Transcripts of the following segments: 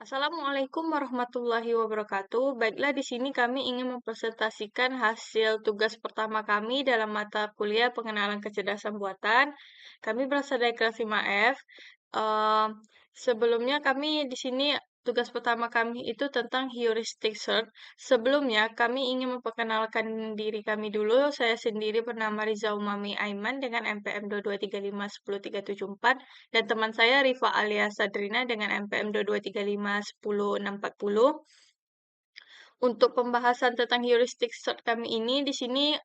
Assalamualaikum warahmatullahi wabarakatuh. Baiklah, di sini kami ingin mempresentasikan hasil tugas pertama kami dalam mata kuliah pengenalan kecerdasan buatan. Kami berasal dari kelas 5F. Eee, Sebelumnya kami di sini tugas pertama kami itu tentang heuristic search. Sebelumnya kami ingin memperkenalkan diri kami dulu. Saya sendiri bernama Riza Umami Aiman dengan NPM 2251034 dan teman saya Rifa alias Sadrina dengan NPM 223510640. Untuk pembahasan tentang heuristic search kami ini, di sini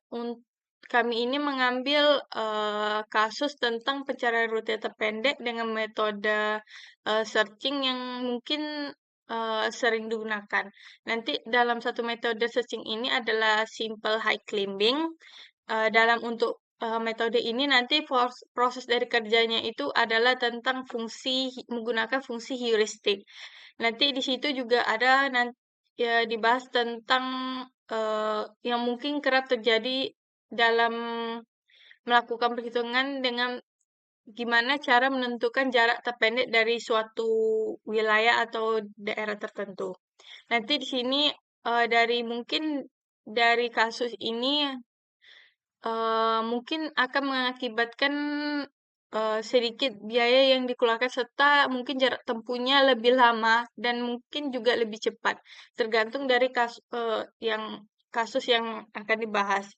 kami ini mengambil kasus tentang pencarian rute terpendek dengan metode searching yang mungkin sering digunakan. Nanti dalam satu metode searching ini adalah simple high climbing. Dalam untuk metode ini nanti proses dari kerjanya itu adalah tentang menggunakan fungsi heuristik. Nanti di situ juga ada ya dibahas tentang yang mungkin kerap terjadi dalam melakukan perhitungan dengan gimana cara menentukan jarak terpendek dari suatu wilayah atau daerah tertentu. Nanti di sini dari kasus ini mungkin akan mengakibatkan sedikit biaya yang dikeluarkan serta mungkin jarak tempuhnya lebih lama dan mungkin juga lebih cepat, tergantung dari kasus yang akan dibahas.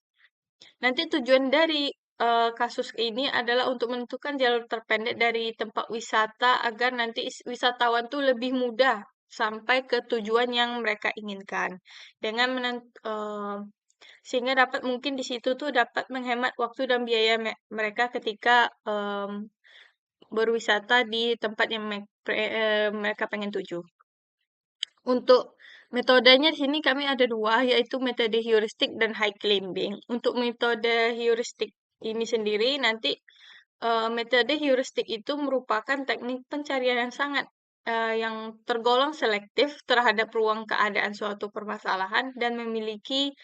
Nanti tujuan dari kasus ini adalah untuk menentukan jalur terpendek dari tempat wisata agar nanti wisatawan tuh lebih mudah sampai ke tujuan yang mereka inginkan dengan sehingga dapat mungkin di situ tuh dapat menghemat waktu dan biaya mereka ketika berwisata di tempat yang mereka pengen tuju. Untuk metodenya di sini kami ada dua, yaitu metode heuristik dan high climbing. Untuk metode heuristik ini sendiri, nanti metode heuristik itu merupakan teknik pencarian yang sangat yang tergolong selektif terhadap ruang keadaan suatu permasalahan dan memiliki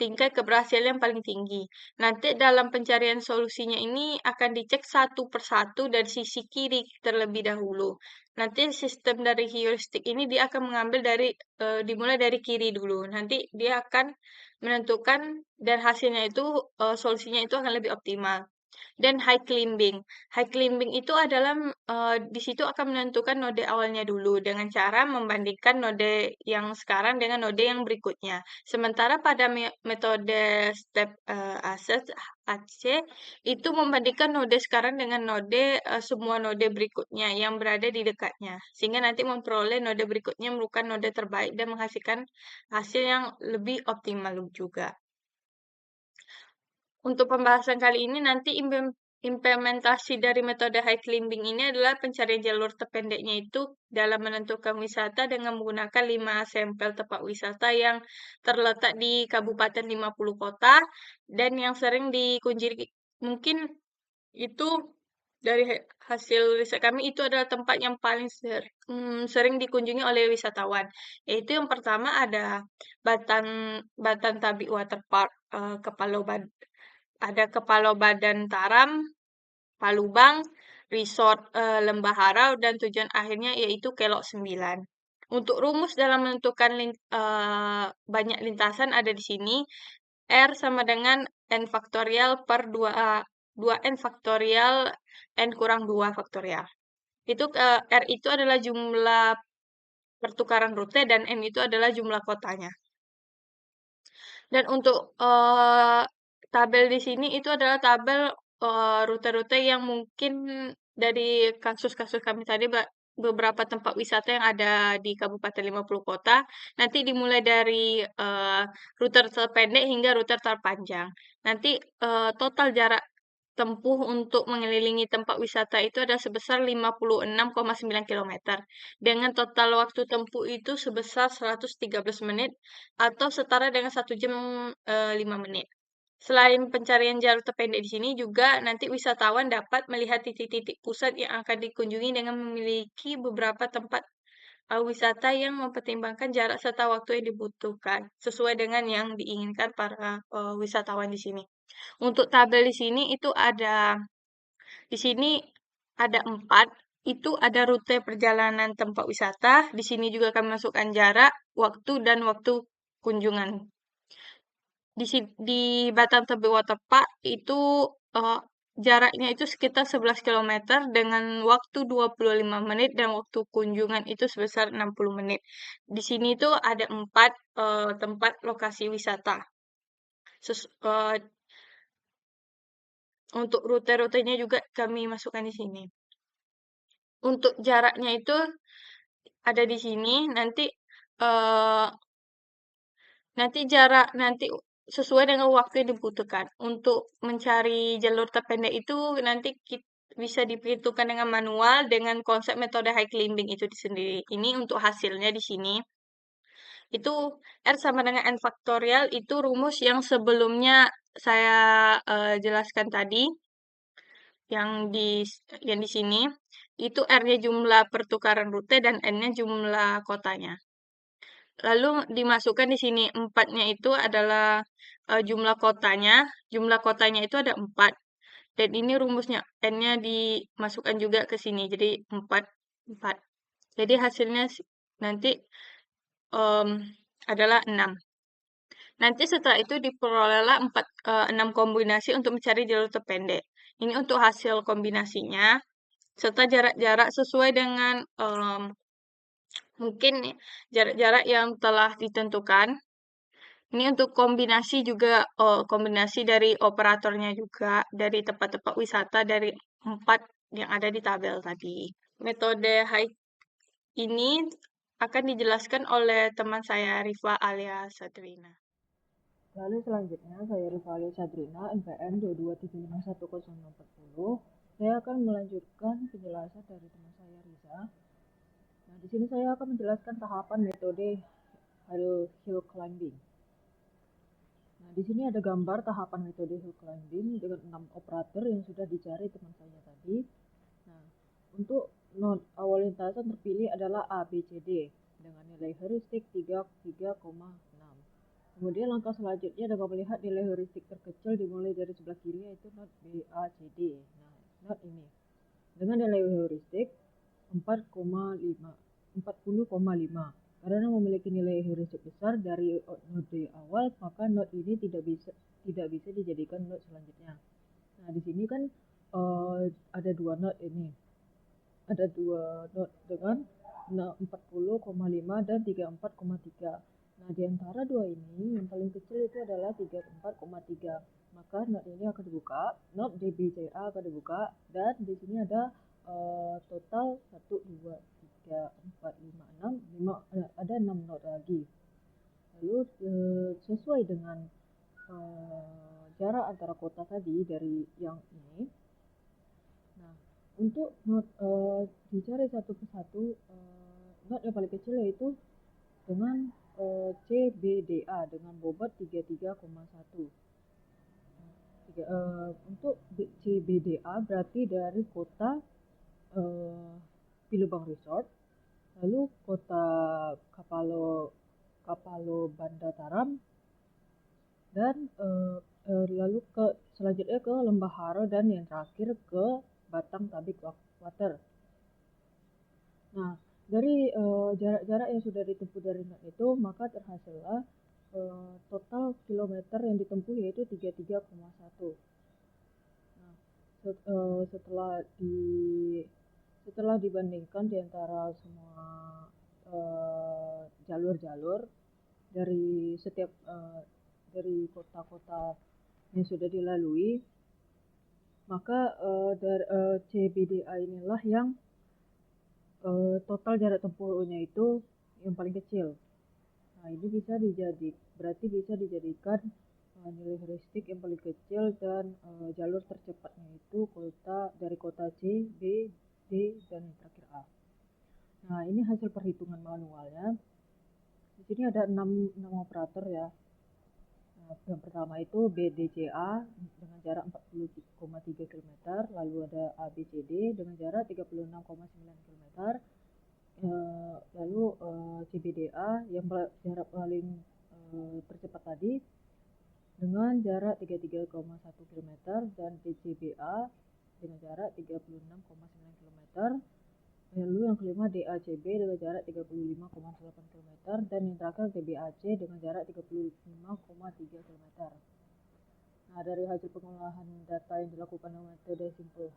tingkat keberhasilan yang paling tinggi. Nanti dalam pencarian solusinya ini akan dicek satu persatu dari sisi kiri terlebih dahulu. Nanti sistem dari heuristik ini dia akan mengambil dimulai dari kiri dulu. Nanti dia akan menentukan dan hasilnya itu solusinya itu akan lebih optimal. Dan high climbing. High climbing itu adalah di situ akan menentukan node awalnya dulu dengan cara membandingkan node yang sekarang dengan node yang berikutnya. Sementara pada metode step access AC itu membandingkan node sekarang dengan semua node berikutnya yang berada di dekatnya. Sehingga nanti memperoleh node berikutnya merupakan node terbaik dan menghasilkan hasil yang lebih optimal juga. Untuk pembahasan kali ini nanti implementasi dari metode high climbing ini adalah pencarian jalur terpendeknya itu dalam menentukan wisata dengan menggunakan 5 sampel tempat wisata yang terletak di Kabupaten 50 kota dan yang sering dikunjungi. Mungkin itu dari hasil riset kami itu adalah tempat yang paling sering dikunjungi oleh wisatawan. Yaitu yang pertama ada Batan Batan Tabik Water Park, ada Kepala Badan Taram, Palubang, Resort Lembah Harau, dan tujuan akhirnya yaitu Kelok 9. Untuk rumus dalam menentukan banyak lintasan ada di sini. R sama dengan N faktorial per 2N faktorial N kurang 2 faktorial. Itu R itu adalah jumlah pertukaran rute dan N itu adalah jumlah kotanya. Dan untuk tabel di sini itu adalah tabel rute-rute yang mungkin dari kasus-kasus kami tadi beberapa tempat wisata yang ada di Kabupaten 50 Kota. Nanti dimulai dari rute terpendek hingga rute terpanjang. Nanti total jarak tempuh untuk mengelilingi tempat wisata itu ada sebesar 56,9 km. Dengan total waktu tempuh itu sebesar 113 menit atau setara dengan 1 jam 5 menit. Selain pencarian jalur terpendek di sini juga nanti wisatawan dapat melihat titik-titik pusat yang akan dikunjungi dengan memiliki beberapa tempat wisata yang mempertimbangkan jarak serta waktu yang dibutuhkan sesuai dengan yang diinginkan para wisatawan di sini. Untuk tabel di sini itu di sini ada 4. itu ada rute perjalanan tempat wisata. Di sini juga kami masukkan jarak, waktu, dan waktu kunjungan. Di Batam Tebing Waterpark itu eh, jaraknya itu sekitar 11 kilometer dengan waktu 25 menit dan waktu kunjungan itu sebesar 60 menit. Di sini tuh ada 4 tempat lokasi wisata. Untuk rute-rutenya juga kami masukkan di sini. Untuk jaraknya itu ada di sini. Eh, nanti sesuai dengan waktu yang dibutuhkan. Untuk mencari jalur terpendek itu nanti bisa diperhitungkan dengan manual dengan konsep metode high climbing itu sendiri. Ini untuk hasilnya di sini. Itu R sama dengan N faktorial itu rumus yang sebelumnya saya jelaskan tadi yang di sini itu R-nya jumlah pertukaran rute dan N-nya jumlah kotanya. Lalu dimasukkan di sini 4-nya itu adalah jumlah kotanya. Jumlah kotanya itu ada 4. Dan ini rumusnya N-nya dimasukkan juga ke sini. Jadi 4, 4. Jadi hasilnya nanti em, adalah 6. Nanti setelah itu diperolehlah 6 kombinasi untuk mencari jalur terpendek. Ini untuk hasil kombinasinya. Serta jarak-jarak sesuai dengan mungkin jarak-jarak yang telah ditentukan. Ini untuk kombinasi juga, kombinasi dari operatornya juga, dari tempat-tempat wisata dari 4 yang ada di tabel tadi. Metode hike ini akan dijelaskan oleh teman saya Rifa alias Sadrina. Lalu selanjutnya saya Rivalia Sadrina, NPM 223510640. Saya akan melanjutkan penjelasan dari teman saya Riza. Nah, di sini saya akan menjelaskan tahapan metode hill climbing. Nah, di sini ada gambar tahapan metode hill climbing dengan 6 operator yang sudah dicari teman saya tadi. Nah, untuk node awal lintasan terpilih adalah A, B, C, D dengan nilai heuristik 3,6. Kemudian langkah selanjutnya dengan melihat nilai heuristik terkecil dimulai dari sebelah kiri yaitu node B, A, C, D. Nah, node ini dengan nilai heuristik 40,5. Karena memiliki nilai heuristik besar dari node awal, maka node ini tidak bisa dijadikan node selanjutnya. Nah, di sini kan ada dua node ini. Ada dua node dengan 40,5 dan 34,3. Nah, di antara dua ini, yang paling kecil itu adalah 34,3. Maka node ini akan dibuka, node DBCA akan dibuka, dan di sini ada total 1, 2, 3, 4, 5, 6, ada 6 node lagi. Lalu sesuai dengan jarak antara kota tadi dari yang ini. Nah, untuk node dicari satu persatu, node yang paling kecil yaitu dengan CBDA dengan bobot 33,1. Untuk CBDA berarti dari kota Pilubang Resort, lalu kota Kapalo Banda Taram, dan lalu selanjutnya ke Lembah Haro dan yang terakhir ke Batang Tabik Water. Nah, dari jarak-jarak yang sudah ditempuh dari node itu, maka terhasillah total kilometer yang ditempuh yaitu 33,1. Nah, setelah dibandingkan di antara semua jalur-jalur dari setiap dari kota-kota yang sudah dilalui, maka dari CBDA inilah yang total jarak tempuhnya itu yang paling kecil. Nah, ini berarti bisa dijadikan nilai heuristik yang paling kecil dan jalur tercepatnya itu dari kota C, B, D, dan yang terakhir A. Nah, ini hasil perhitungan manualnya. Di sini ada 6 operator ya. Nah, yang pertama itu BDCA dengan jarak 40,3 km, lalu ada ABCD dengan jarak 36,9 km, lalu CBDA yang jarak paling tercepat tadi dengan jarak 33,1 km dan DCBA dengan jarak 36,9 km, Lalu yang kelima DACB dengan jarak 35,8 km dan yang terakhir DBAC dengan jarak 35,3 km. Nah, dari hasil pengolahan data yang dilakukan dengan metode simple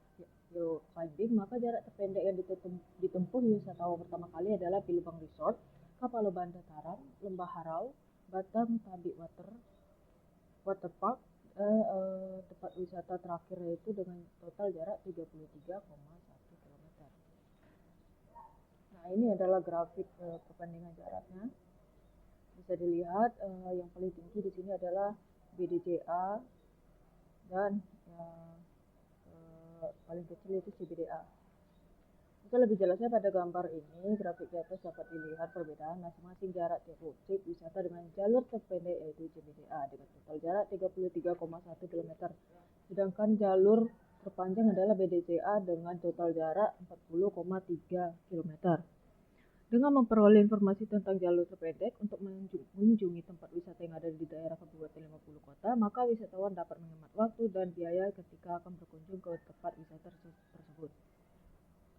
hill climbing, maka jarak terpendek yang ditempuh wisatawan pertama kali adalah Pilubang Resort, Kapaloban Dataran, Lembah Harau, Batang Tabik Waterpark, tempat wisata terakhir yaitu dengan total jarak 33,1 km. Nah, ini adalah grafik perbandingan jaraknya. Bisa dilihat yang paling tinggi di sini adalah BDCA dan yang paling kecil itu CBDA. Jika lebih jelasnya pada gambar ini, grafik di atas dapat dilihat perbedaan masing-masing jarak tiap objek wisata dengan jalur terpendek yaitu CBDA dengan total jarak 33,1 km. Sedangkan jalur terpanjang adalah BDCA dengan total jarak 40,3 km. Dengan memperoleh informasi tentang jalur terpendek untuk mengunjungi tempat wisata yang ada di daerah Kabupaten 50 kota, maka wisatawan dapat menghemat waktu dan biaya ketika akan berkunjung ke tempat wisata tersebut.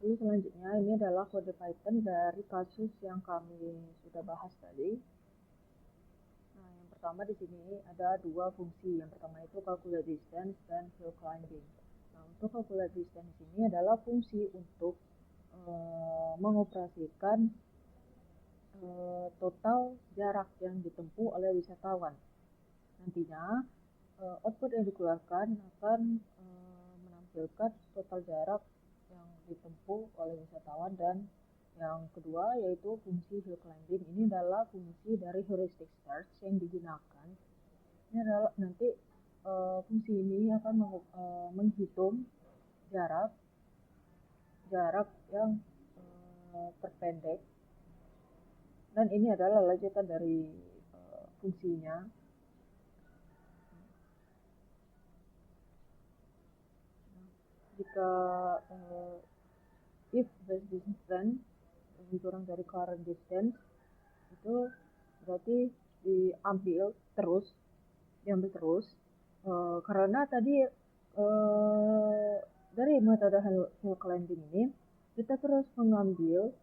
Lalu selanjutnya ini adalah kode Python dari kasus yang kami sudah bahas tadi. Nah, yang pertama di sini ada dua fungsi. Yang pertama itu calculate distance dan hill climbing. Nah, untuk calculate distance ini adalah fungsi untuk mengoperasikan total jarak yang ditempuh oleh wisatawan. Nantinya output yang dikeluarkan akan menampilkan total jarak yang ditempuh oleh wisatawan. Dan yang kedua yaitu fungsi hill climbing. Ini adalah fungsi dari heuristic search yang digunakan. Ini adalah nanti fungsi ini akan menghitung jarak yang terpendek, dan ini adalah lanjutan dari fungsinya. Jika if base distance lebih kurang dari current distance, itu berarti diambil terus karena tadi dari metode hill climbing ini kita terus mengambil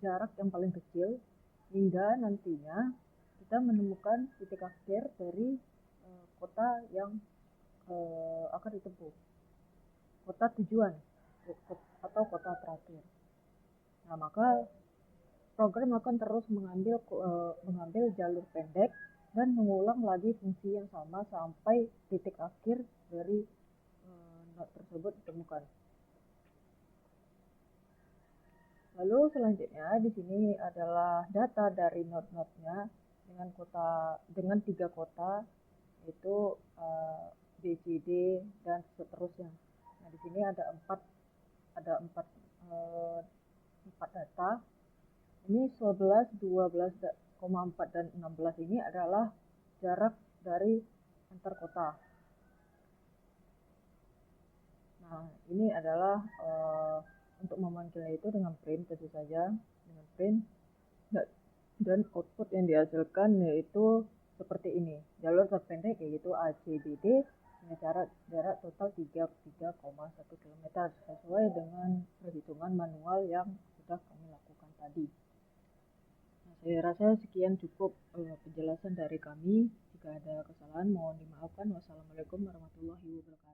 jarak yang paling kecil hingga nantinya kita menemukan titik akhir dari kota yang akan ditempuh, kota tujuan atau kota terakhir. Nah, maka program akan terus mengambil jalur pendek dan mengulang lagi fungsi yang sama sampai titik akhir dari node tersebut ditemukan. Lalu selanjutnya di sini adalah data dari node-node-nya dengan 3 kota yaitu B, C, D dan seterusnya. Nah, di sini ada empat data. Ini 11, 12,4 dan 16 ini adalah jarak dari antar kota. Nah, ini adalah untuk memanggilnya itu dengan print, tentu saja dengan print, dan output yang dihasilkan yaitu seperti ini. Jalur terpendek yaitu ACBD dengan jarak total 33,1 km sesuai dengan perhitungan manual yang sudah kami lakukan tadi. Nah, saya rasa sekian cukup penjelasan dari kami. Jika ada kesalahan mohon dimaafkan. Wassalamualaikum warahmatullahi wabarakatuh.